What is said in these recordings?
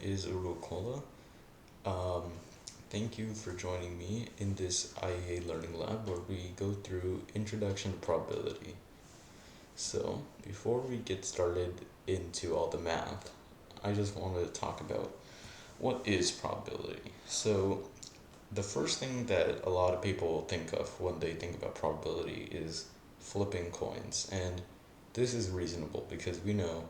is Arul Kolla. Um, Thank you for joining me in this IEA Learning Lab where we go through Introduction to Probability. So, before we get started into all the math, I just wanted to talk about what is probability. So, the first thing that a lot of people think of when they think about probability is flipping coins, and this is reasonable because we know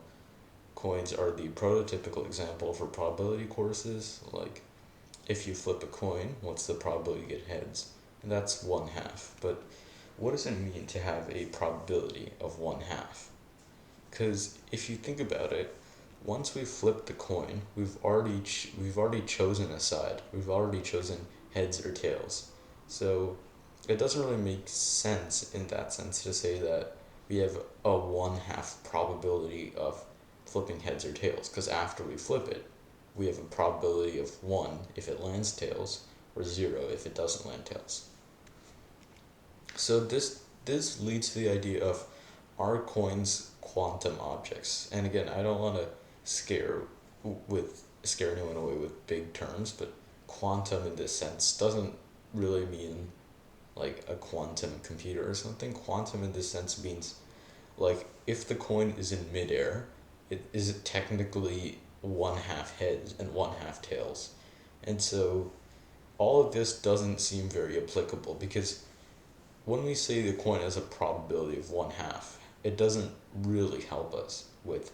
coins are the prototypical example for probability courses. Like, if you flip a coin, what's the probability you get heads? And that's 1/2. But what does it mean to have a probability of 1/2? Because if you think about it, once we flip the coin, we've already chosen a side. We've already chosen heads or tails. So it doesn't really make sense in that sense to say that we have a 1/2 probability of flipping heads or tails, because after we flip it, we have a probability of 1 if it lands tails, or 0 if it doesn't land tails. So this leads to the idea of, are coins quantum objects? And again, I don't want to scare anyone away with big terms, but quantum in this sense doesn't really mean like a quantum computer or something. Quantum in this sense means, like, if the coin is in midair, is it technically 1/2 heads and 1/2 tails? And so all of this doesn't seem very applicable, because when we say the coin has a probability of 1/2, it doesn't really help us with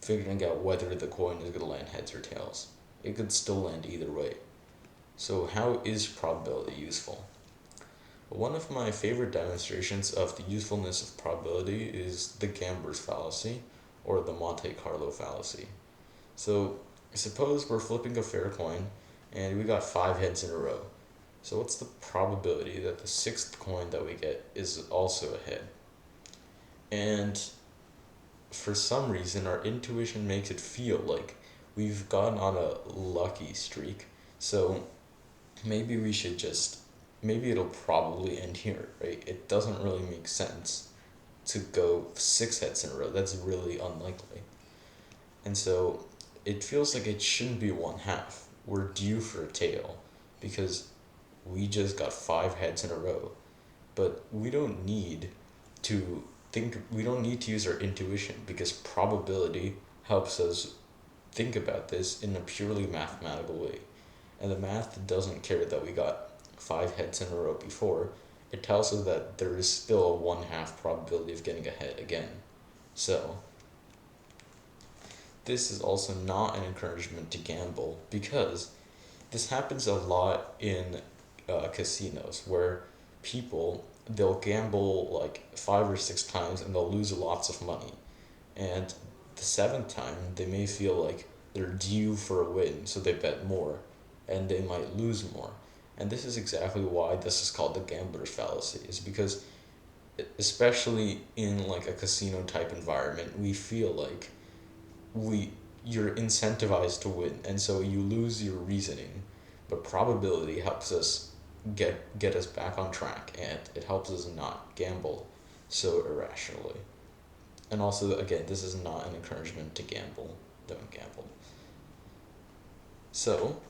figuring out whether the coin is going to land heads or tails. It could still land either way. So how is probability useful? One of my favorite demonstrations of the usefulness of probability is the gambler's fallacy, or the Monte Carlo fallacy. So suppose we're flipping a fair coin and we got 5 heads in a row. So what's the probability that the 6th coin that we get is also a head? And for some reason, our intuition makes it feel like we've gotten on a lucky streak. So maybe we should maybe it'll probably end here, right? It doesn't really make sense to go 6 heads in a row. That's really unlikely. And so it feels like it shouldn't be 1/2. We're due for a tail because we just got 5 heads in a row. But we don't need we don't need to use our intuition, because probability helps us think about this in a purely mathematical way. And the math doesn't care that we got 5 heads in a row before. It tells us that there is still a 1/2 probability of getting a head again. So this is also not an encouragement to gamble, because this happens a lot in casinos, where they'll gamble like 5 or 6 times and they'll lose lots of money. And the 7th time, they may feel like they're due for a win, so they bet more, and they might lose more. And this is exactly why this is called the gambler's fallacy, is because, especially in like a casino type environment, we feel like you're incentivized to win, and so you lose your reasoning. But probability helps us get us back on track, and it helps us not gamble so irrationally. And also, again, this is not an encouragement to gamble. Don't gamble. So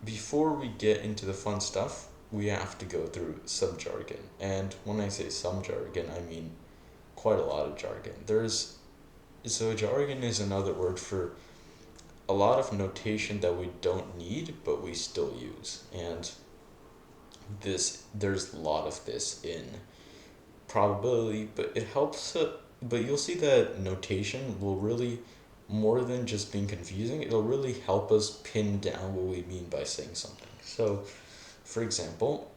before we get into the fun stuff, we have to go through subjargon. And when I say subjargon, I mean quite a lot of jargon. So jargon is another word for a lot of notation that we don't need, but we still use. And there's a lot of this in probability, but you'll see that notation will really, more than just being confusing, it'll really help us pin down what we mean by saying something. So, for example,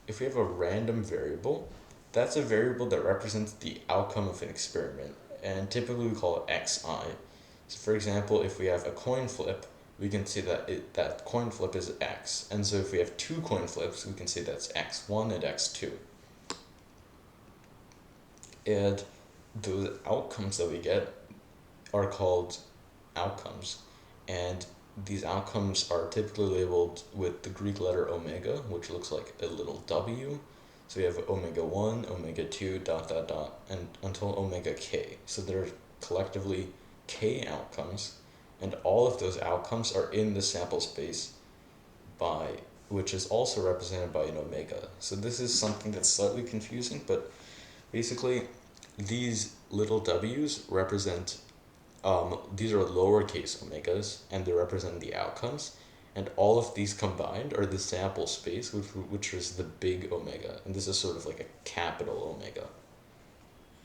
if we have a random variable, that's a variable that represents the outcome of an experiment, and typically we call it xi. So for example, if we have a coin flip, we can say that coin flip is x. And so if we have 2 coin flips, we can say that's x1 and x2. And those outcomes that we get are called outcomes. And these outcomes are typically labeled with the Greek letter omega, which looks like a little w. So we have omega 1, omega 2, ... and until omega k. So there are collectively k outcomes, and all of those outcomes are in the sample space by, which is also represented by an omega. So this is something that's slightly confusing, but basically these little w's represent, these are lowercase omegas, and they represent the outcomes, and all of these combined are the sample space, which is the big omega, and this is sort of like a capital omega.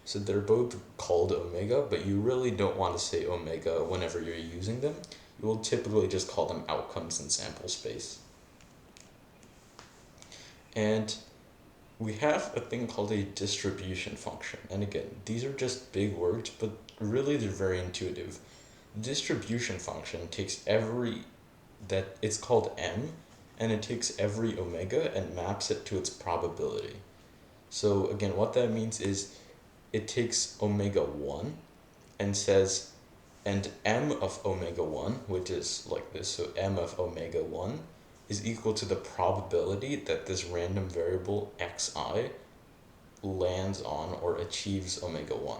So they're both called omega, but you really don't want to say omega whenever you're using them. You will typically just call them outcomes in sample space. And we have a thing called a distribution function. And again, these are just big words, but really they're very intuitive. Distribution function takes it's called m, and it takes every omega and maps it to its probability. So again, what that means is it takes omega 1 and says, and m of omega 1, which is like this, so m of omega 1 is equal to the probability that this random variable xi lands on or achieves omega 1.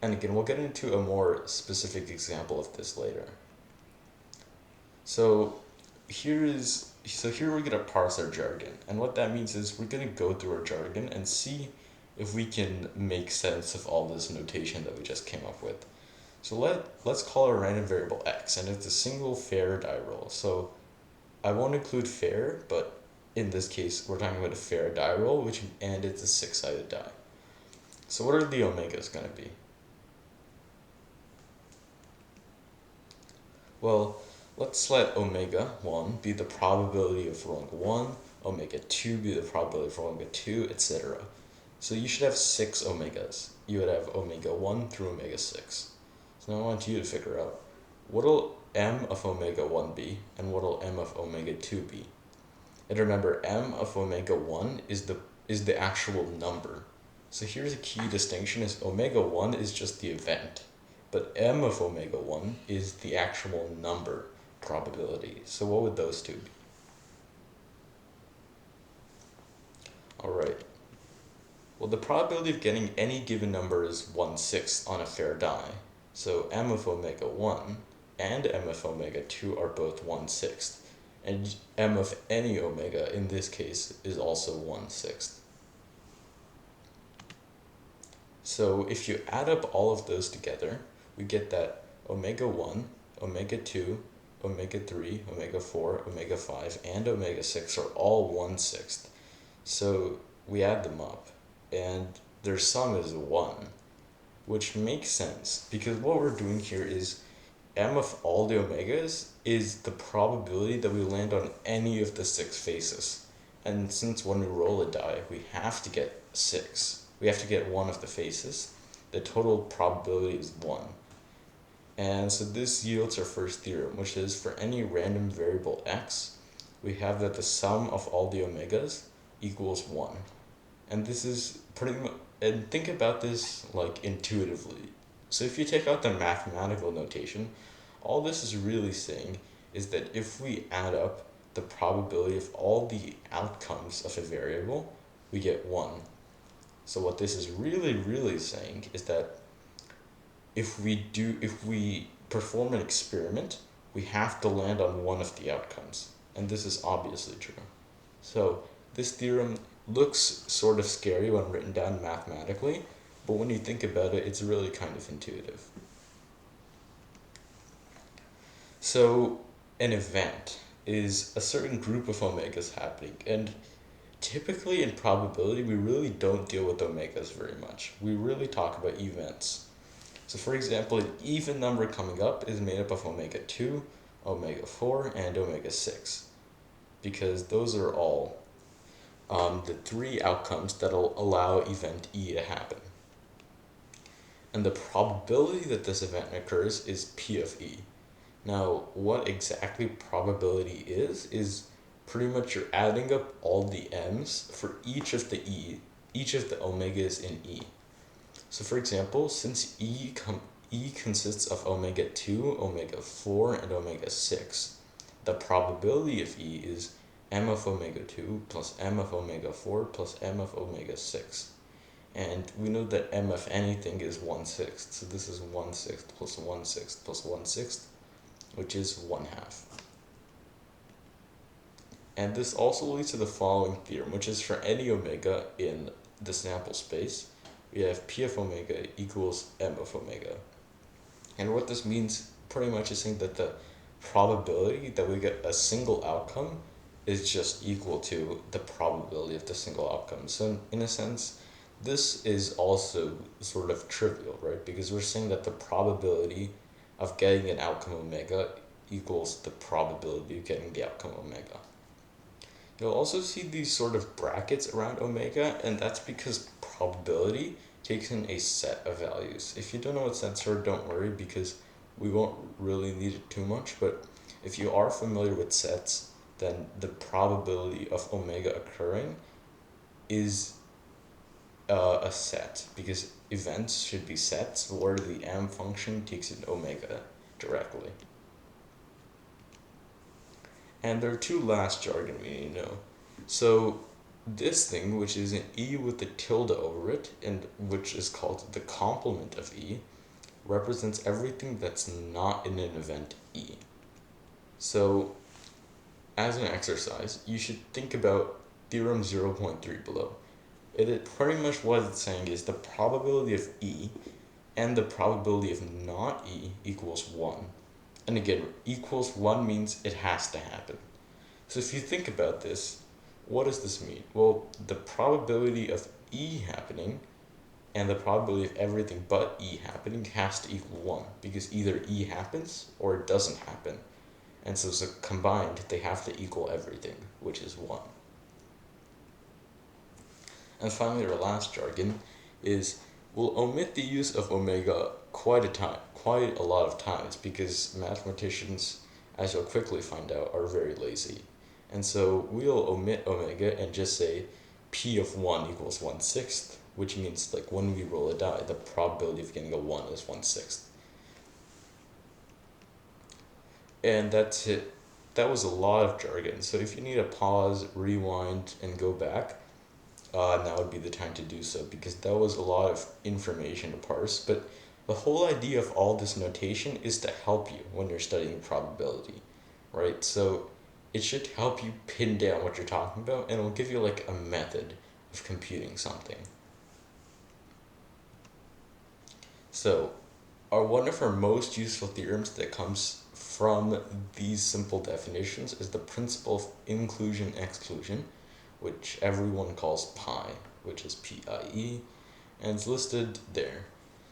And again, we'll get into a more specific example of this later. So here we're going to parse our jargon. And what that means is we're going to go through our jargon and see if we can make sense of all this notation that we just came up with. So let's call our random variable x, and it's a single fair die roll. So I won't include fair, but in this case we're talking about a fair die roll, and it's a 6-sided die. So what are the omegas going to be? Well, let's let omega 1 be the probability of rolling 1, omega 2 be the probability of rolling a 2, etc. So you should have 6 omegas. You would have omega 1 through omega 6. So now I want you to figure out, what will m of omega 1 be, and what will m of omega 2 be? And remember, m of omega 1 is the actual number. So here's a key distinction, is omega 1 is just the event, but m of omega 1 is the actual number probability. So what would those two be? Alright. Well, the probability of getting any given number is 1/6 on a fair die. So m of omega 1 and m of omega 2 are both 1/6. And m of any omega in this case is also 1/6. So if you add up all of those together, we get that omega 1, omega 2, omega 3, omega 4, omega 5, and omega 6 are all 1/6. So we add them up, and their sum is 1, which makes sense, because what we're doing here is m of all the omegas is the probability that we land on any of the 6 faces. And since when we roll a die, we have to get 6. We have to get one of the faces. The total probability is 1. And so this yields our first theorem, which is for any random variable x, we have that the sum of all the omegas equals 1. And this is pretty much, and think about this like intuitively. So if you take out the mathematical notation, all this is really saying is that if we add up the probability of all the outcomes of a variable, we get 1. So what this is really saying is that if we perform an experiment, we have to land on one of the outcomes. And this is obviously true. So this theorem looks sort of scary when written down mathematically, but when you think about it, it's really kind of intuitive. So an event is a certain group of omegas happening, and typically in probability, we really don't deal with omegas very much. We really talk about events. So for example, an even number coming up is made up of omega 2, omega 4, and omega 6, because those are all the 3 outcomes that'll allow event E to happen. And the probability that this event occurs is P of E. Now, what exactly probability is pretty much you're adding up all the m's for each of the omegas in E. So for example, since E consists of omega 2, omega 4, and omega 6, the probability of E is m of omega 2 plus m of omega 4 plus m of omega 6. And we know that m of anything is 1/6, so this is 1/6 plus 1/6 plus 1/6. which is 1/2. And this also leads to the following theorem, which is for any omega in the sample space, we have P of omega equals M of omega. And what this means pretty much is saying that the probability that we get a single outcome is just equal to the probability of the single outcome. So in a sense, this is also sort of trivial, right? Because we're saying that the probability of getting an outcome omega equals the probability of getting the outcome omega. You'll also see these sort of brackets around omega, and that's because probability takes in a set of values. If you don't know what sets are, don't worry, because we won't really need it too much, but if you are familiar with sets, then the probability of omega occurring is a set, because events should be sets where the m function takes in omega directly. And there are two last jargon we need to know. So this thing, which is an e with the tilde over it, and which is called the complement of e, represents everything that's not in an event e. So as an exercise, you should think about theorem 0.3 below. Pretty much what it's saying is the probability of e and the probability of not e equals 1. And again, equals 1 means it has to happen. So if you think about this, what does this mean? Well, the probability of e happening and the probability of everything but e happening has to equal 1, because either e happens or it doesn't happen. And so combined, they have to equal everything, which is 1. And finally, our last jargon is we'll omit the use of omega quite a lot of times, because mathematicians, as you'll quickly find out, are very lazy. And so we'll omit omega and just say P of 1 equals 1/6, which means like when we roll a die, the probability of getting a 1 is 1/6. And that's it. That was a lot of jargon. So if you need to pause, rewind, and go back, now would be the time to do so, because that was a lot of information to parse. But the whole idea of all this notation is to help you when you're studying probability, right? So it should help you pin down what you're talking about, and it'll give you like a method of computing something. So one of our most useful theorems that comes from these simple definitions is the principle of inclusion-exclusion, which everyone calls pi, which is PIE, and it's listed there.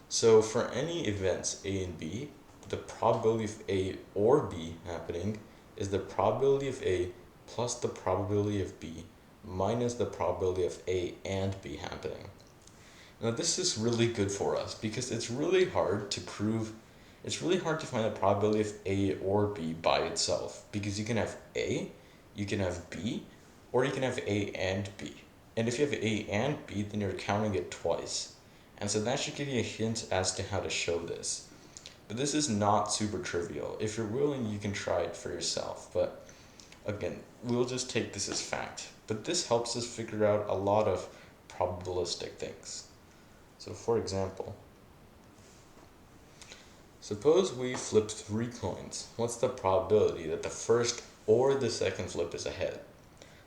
So for any events A and B, the probability of A or B happening is the probability of A plus the probability of B minus the probability of A and B happening. Now this is really good for us because it's really hard to find the probability of A or B by itself, because you can have A, you can have B, or you can have A and B. And if you have A and B, then you're counting it twice. And so that should give you a hint as to how to show this. But this is not super trivial. If you're willing, you can try it for yourself. But again, we'll just take this as fact. But this helps us figure out a lot of probabilistic things. So for example, suppose we flip 3 coins. What's the probability that the first or the second flip is a head?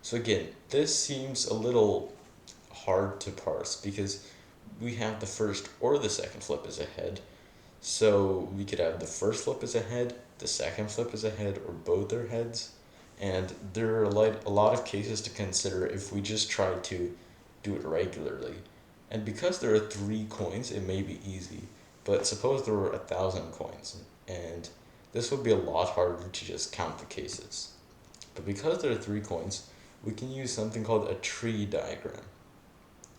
So again, this seems a little hard to parse because we have the first or the second flip as a head. So we could have the first flip as a head, the second flip as a head, or both are heads. And there are a lot of cases to consider if we just try to do it regularly. And because there are 3 coins, it may be easy. But suppose there were 1,000 coins, and this would be a lot harder to just count the cases. But because there are 3 coins, we can use something called a tree diagram.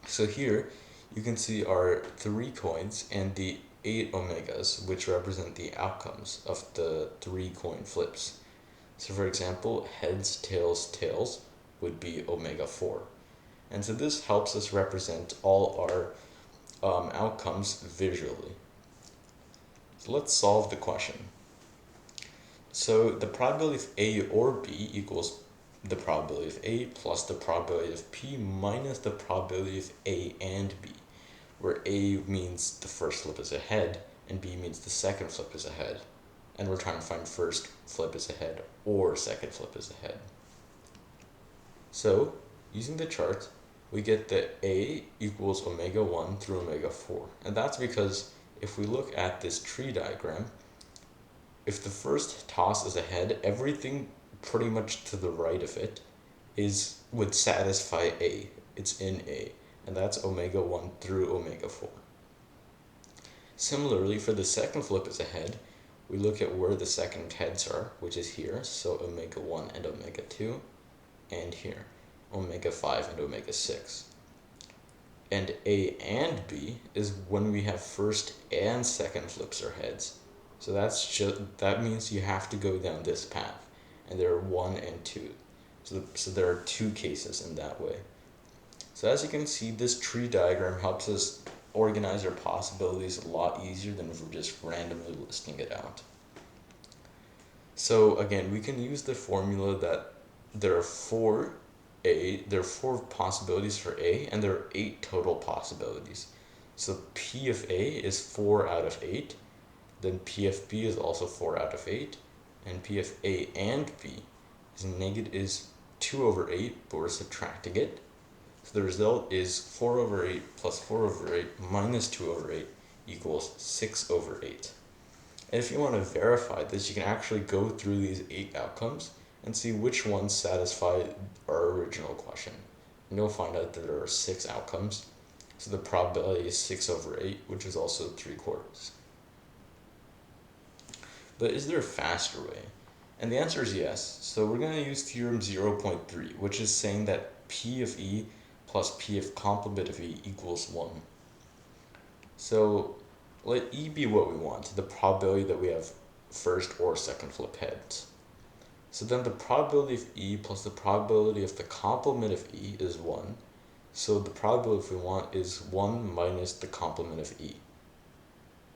So here, you can see our 3 coins and the 8 omegas, which represent the outcomes of the 3 coin flips. So for example, heads, tails would be omega 4. And so this helps us represent all our outcomes visually. So let's solve the question. So the probability of A or B equals the probability of A plus the probability of P minus the probability of A and B, where A means the first flip is a head and B means the second flip is a head. and we're trying to find first flip is ahead or second flip is ahead. So, using the chart, we get that A equals omega 1 through omega 4. And that's because if we look at this tree diagram, if the first toss is ahead, everything pretty much to the right of it would satisfy A. It's in A, and that's omega 1 through omega 4. Similarly, for the second flip is ahead, we look at where the second heads are, which is here, so omega 1 and omega 2, and here, omega 5 and omega 6. And A and B is when we have first and second flips are heads. So that means you have to go down this path, and there are 1 and 2. So there are 2 cases in that way. So as you can see, this tree diagram helps us organize our possibilities a lot easier than if we're just randomly listing it out. So again, we can use the formula that there are 4 possibilities for A, and there are 8 total possibilities. So P of A is 4 out of 8, then P of B is also 4 out of 8, and P of A and B is 2 over 8, but we're subtracting it. So the result is 4 over 8 plus 4 over 8 minus 2 over 8 equals 6 over 8. And if you want to verify this, you can actually go through these 8 outcomes and see which ones satisfy our original question. And you'll find out that there are 6 outcomes. So the probability is 6 over 8, which is also 3/4. But is there a faster way? And the answer is yes. So we're going to use theorem 0.3, which is saying that P of E plus P of complement of E equals 1. So let E be what we want, the probability that we have first or second flip heads. So then the probability of E plus the probability of the complement of E is 1. So the probability if we want is 1 minus the complement of E.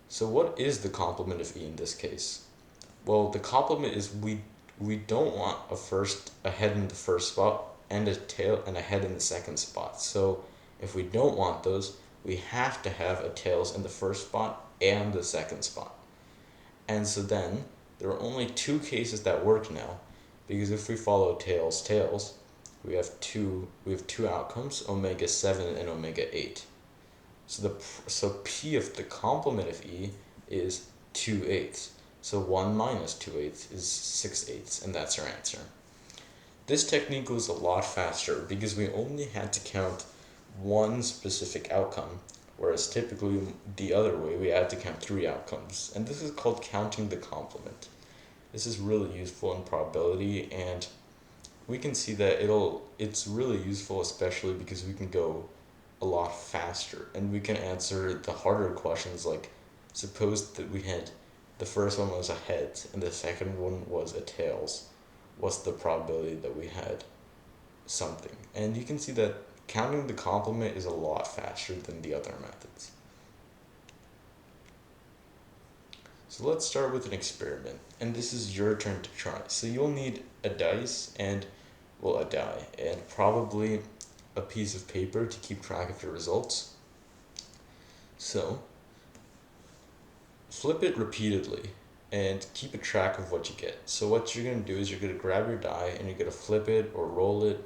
So what is the complement of E in this case? Well, the complement is we don't want a head in the first spot and a tail and a head in the second spot. So if we don't want those, we have to have a tails in the first spot and the second spot. And so then there are only 2 cases that work now, because if we follow tails, we have two outcomes, omega 7 and omega 8. So P of the complement of E is 2/8. So 1 minus 2/8 is 6/8, and that's our answer. This technique goes a lot faster because we only had to count one specific outcome, whereas typically the other way we had to count 3 outcomes. And this is called counting the complement. This is really useful in probability, and we can see that it's really useful, especially because we can go a lot faster and we can answer the harder questions, like suppose that we had the first one was a heads and the second one was a tails. What's the probability that we had something? And you can see that counting the complement is a lot faster than the other methods. So let's start with an experiment, and this is your turn to try. So you'll need a dice and a die and probably a piece of paper to keep track of your results. So flip it repeatedly and keep a track of what you get. So what you're going to do is you're going to grab your die and you're going to flip it or roll it.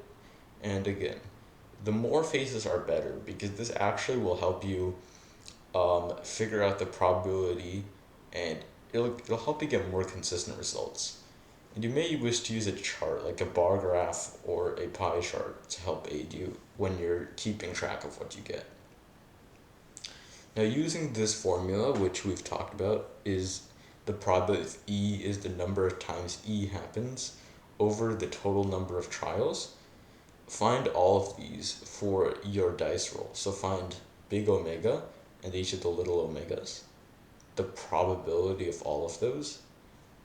And again, the more faces are better, because this actually will help you figure out the probability, and it'll help you get more consistent results. And you may wish to use a chart, like a bar graph or a pie chart, to help aid you when you're keeping track of what you get. Now, using this formula, which we've talked about, is the probability of E is the number of times E happens over the total number of trials. Find all of these for your dice roll. So find big omega and each of the little omegas, the probability of all of those,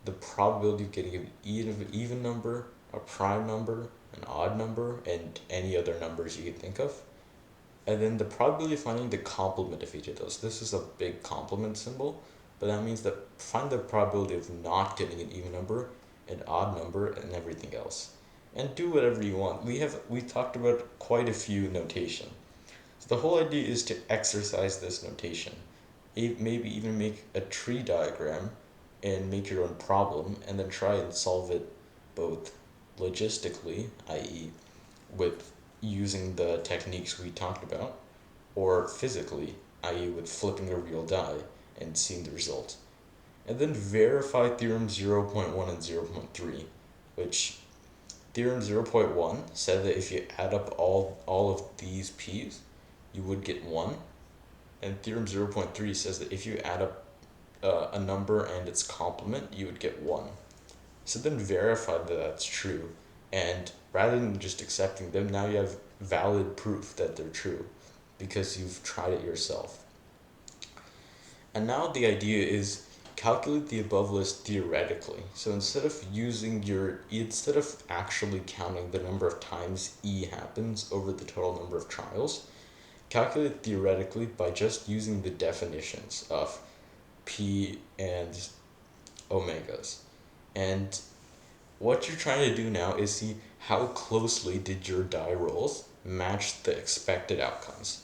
the probability of getting an even number, a prime number, an odd number, and any other numbers you can think of. And then the probability of finding the complement of each of those. This is a big complement symbol, but that means that find the probability of not getting an even number, an odd number, and everything else. And do whatever you want. We talked about quite a few notation. So the whole idea is to exercise this notation. Maybe even make a tree diagram and make your own problem and then try and solve it both logistically, i.e., with using the techniques we talked about, or physically, i.e., with flipping a real die and seeing the result. And then verify theorem 0.1 and 0.3, which theorem 0.1 said that if you add up all of these p's, you would get 1. And theorem 0.3 says that if you add up a number and its complement, you would get 1. So then verify that that's true. And rather than just accepting them, now you have valid proof that they're true because you've tried it yourself. And now the idea is calculate the above list theoretically. So instead of actually counting the number of times E happens over the total number of trials, calculate theoretically by just using the definitions of P and omegas. And what you're trying to do now is see how closely did your die rolls match the expected outcomes.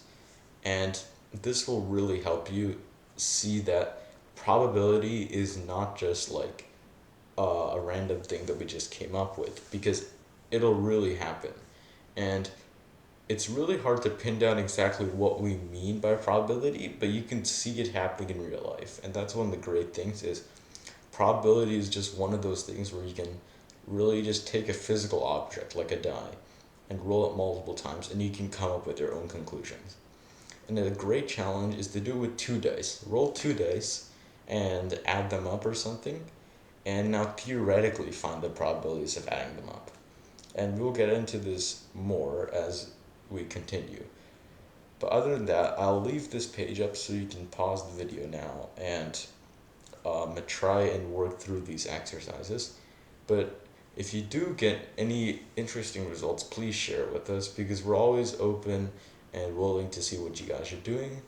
And this will really help you see that probability is not just like a random thing that we just came up with, because it'll really happen. And it's really hard to pin down exactly what we mean by probability, but you can see it happening in real life. And that's one of the great things is probability is just one of those things where you can really just take a physical object like a die and roll it multiple times and you can come up with your own conclusions. And a great challenge is to do it with 2 dice. Roll 2 dice and add them up or something, and now theoretically find the probabilities of adding them up. And we'll get into this more as we continue. But other than that, I'll leave this page up so you can pause the video now and try and work through these exercises. But if you do get any interesting results, please share it with us, because we're always open and willing to see what you guys are doing.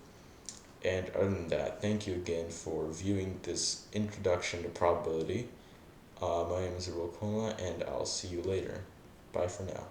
And other than that, thank you again for viewing this introduction to probability. My name is Arul Kolla, and I'll see you later. Bye for now.